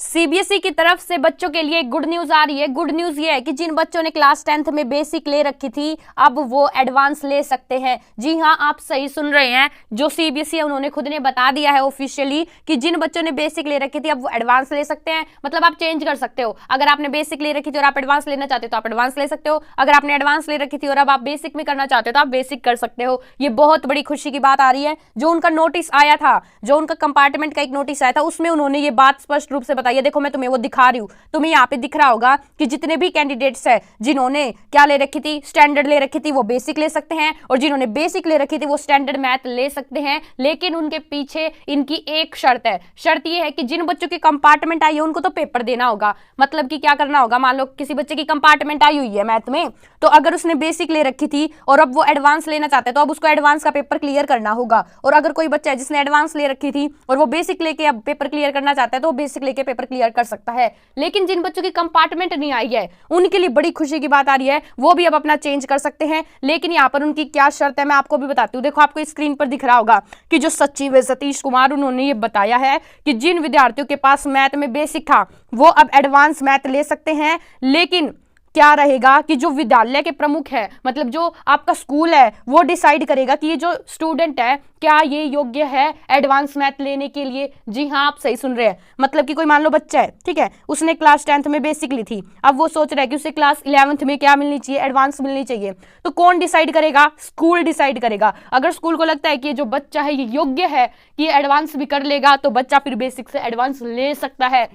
CBSE की तरफ से बच्चों के लिए गुड न्यूज आ रही है। गुड न्यूज ये है कि जिन बच्चों ने क्लास 10th में बेसिक ले रखी थी अब वो एडवांस ले सकते हैं। जी हां, आप सही सुन रहे हैं। जो सीबीएसई है उन्होंने खुद ने बता दिया है ऑफिशियली कि जिन बच्चों ने बेसिक ले रखी थी अब वो एडवांस ले सकते हैं। मतलब आप चेंज कर सकते हो। अगर आपने बेसिक ले रखी थी और आप एडवांस लेना चाहते हो तो आप एडवांस ले सकते हो। अगर आपने एडवांस ले रखी थी और अब आप बेसिक में करना चाहते हो तो आप बेसिक कर सकते हो। ये बहुत बड़ी खुशी की बात आ रही है। जो उनका नोटिस आया था, जो उनका कंपार्टमेंट का एक नोटिस आया था, उसमें उन्होंने ये बात स्पष्ट रूप से बताई है। देखो मैं तुम्हें वो दिखा रही हूं, तुम्हें यहाँ पे दिख रहा होगा कि जितने भी कैंडिडेट्स है जिन्होंने क्या ले रखी थी, स्टैंडर्ड ले रखी थी, वो बेसिक ले सकते हैं, और जिन्होंने बेसिक ले रखी थी वो स्टैंडर्ड मैथ ले सकते हैं। लेकिन उनके पीछे इनकी एक शर्त है। शर्त ये है कि जिन बच्चों की कंपार्टमेंट आई है उनको तो पेपर देना होगा। मतलब कि क्या करना होगा, मान लो किसी बच्चे की कंपार्टमेंट आई हुई है मैथ में, तो अगर उसने बेसिक ले रखी थी और अब वो एडवांस लेना चाहता है तो अब उसको एडवांस का पेपर क्लियर करना होगा। और अगर कोई बच्चा है जिसने एडवांस ले रखी थी और वो बेसिक लेके अब पेपर क्लियर करना चाहता है तो वो बेसिक लेके पेपर क्लियर कर सकता है। लेकिन जिन बच्चों की कंपार्टमेंट नहीं आई है उनके लिए बड़ी खुशी की बात आ रही है, वो भी अब अपना चेंज कर सकते हैं। लेकिन यहाँ पर उनकी क्या शर्त है मैं आपको भी बताती हूँ। देखो आपको स्क्रीन पर दिख रहा होगा कि जो सचिव है सतीश कुमार, उन्होंने ये बताया है कि जिन विद्यार्थियों के पास मैथ में बेसिक था वो अब एडवांस मैथ ले सकते हैं। लेकिन क्या रहेगा कि जो विद्यालय के प्रमुख है, मतलब जो आपका स्कूल है, वो डिसाइड करेगा कि ये जो स्टूडेंट है क्या ये योग्य है एडवांस मैथ लेने के लिए। जी हाँ, आप सही सुन रहे हैं। मतलब कि कोई मान लो बच्चा है, ठीक है, उसने क्लास 10th में बेसिक ली थी, अब वो सोच रहा है कि उसे क्लास 11th में क्या मिलनी चाहिए, एडवांस मिलनी चाहिए। तो कौन डिसाइड करेगा? स्कूल डिसाइड करेगा। अगर स्कूल को लगता है कि ये जो बच्चा है ये योग्य है कि एडवांस भी कर लेगा तो बच्चा फिर बेसिक से एडवांस ले सकता है।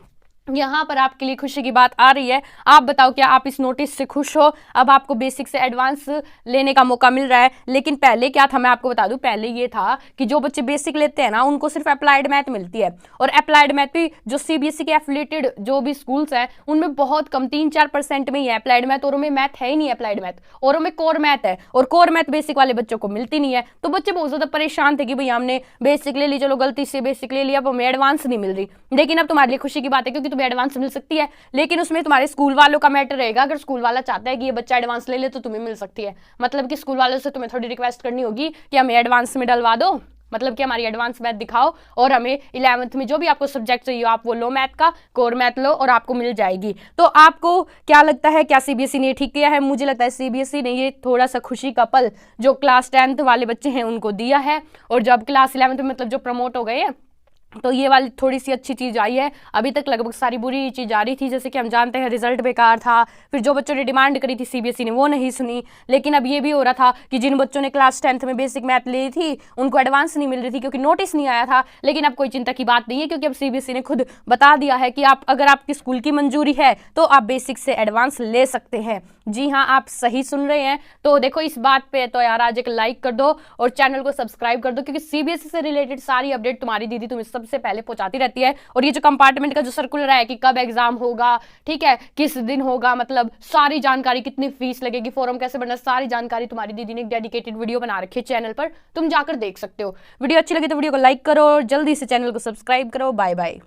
यहाँ पर आपके लिए खुशी की बात आ रही है। आप बताओ क्या आप इस नोटिस से खुश हो? अब आपको बेसिक से एडवांस लेने का मौका मिल रहा है। लेकिन पहले क्या था मैं आपको बता दूं, पहले ये था कि जो बच्चे बेसिक लेते हैं ना उनको सिर्फ अप्लाइड मैथ मिलती है, और अप्लाइड मैथ भी जो सीबीएसई के एफिलिएटेड जो भी स्कूल्स हैं उनमें बहुत कम 3-4% में ही है अप्लाइड मैथ, और में मैथ है ही नहीं अप्लाइड मैथ, और में कोर मैथ है, और कोर मैथ बेसिक वाले बच्चों को मिलती नहीं है। तो बच्चे बहुत ज्यादा परेशान थे कि भैया हमने बेसिक ले ली, चलो गलती से बेसिक ले लिया, अब हमें एडवांस नहीं मिल रही। लेकिन अब तुम्हारे लिए खुशी की बात है क्योंकि तुम्हें एडवांस मिल सकती है। लेकिन उसमें तुम्हारे स्कूल वालों का मैटर रहेगा। अगर स्कूल वाला चाहता है कि ये बच्चा एडवांस ले ले तो तुम्हें मिल सकती है। मतलब कि स्कूल वालों से तुम्हें थोड़ी रिक्वेस्ट करनी होगी कि हमें एडवांस में डलवा दो, मतलब कि हमारी एडवांस मैथ दिखाओ, और हमें 11th में जो भी आपको सब्जेक्ट चाहिए आप वो लो मैथ का, कोर मैथ लो, और आपको मिल जाएगी। तो आपको क्या लगता है, क्या सीबीएसई ने ठीक किया है? मुझे लगता है सीबीएसई ने ये थोड़ा सा खुशी का पल जो क्लास 10th वाले बच्चे हैं उनको दिया है, और जब क्लास 11th में मतलब जो प्रमोट हो गए हैं तो ये वाली थोड़ी सी अच्छी चीज़ आई है। अभी तक लगभग सारी बुरी चीज़ आ रही थी, जैसे कि हम जानते हैं रिजल्ट बेकार था, फिर जो बच्चों ने डिमांड करी थी सीबीएसई ने वो नहीं सुनी। लेकिन अब ये भी हो रहा था कि जिन बच्चों ने क्लास 10th में बेसिक मैथ ली थी उनको एडवांस नहीं मिल रही थी क्योंकि नोटिस नहीं आया था। लेकिन अब कोई चिंता की बात नहीं है क्योंकि अब सीबीएसई ने खुद बता दिया है कि आप अगर आपकी स्कूल की मंजूरी है तो आप बेसिक से एडवांस ले सकते हैं। जी हाँ, आप सही सुन रहे हैं। तो देखो इस बात पे तो यार आज एक लाइक कर दो और चैनल को सब्सक्राइब कर दो, क्योंकि सीबीएसई से रिलेटेड सारी अपडेट तुम्हारी दीदी तुम्हें सबसे पहले पहुंचाती रहती है। और ये जो कंपार्टमेंट का जो सर्कुलर है कि कब एग्जाम होगा, ठीक है, किस दिन होगा, मतलब सारी जानकारी, कितनी फीस लगेगी, फॉर्म कैसे भरना, सारी जानकारी तुम्हारी दीदी ने एक डेडिकेटेड वीडियो बना रखी है चैनल पर, तुम जाकर देख सकते हो। वीडियो अच्छी लगी तो वीडियो को लाइक करो और जल्दी से चैनल को सब्सक्राइब करो। Bye bye.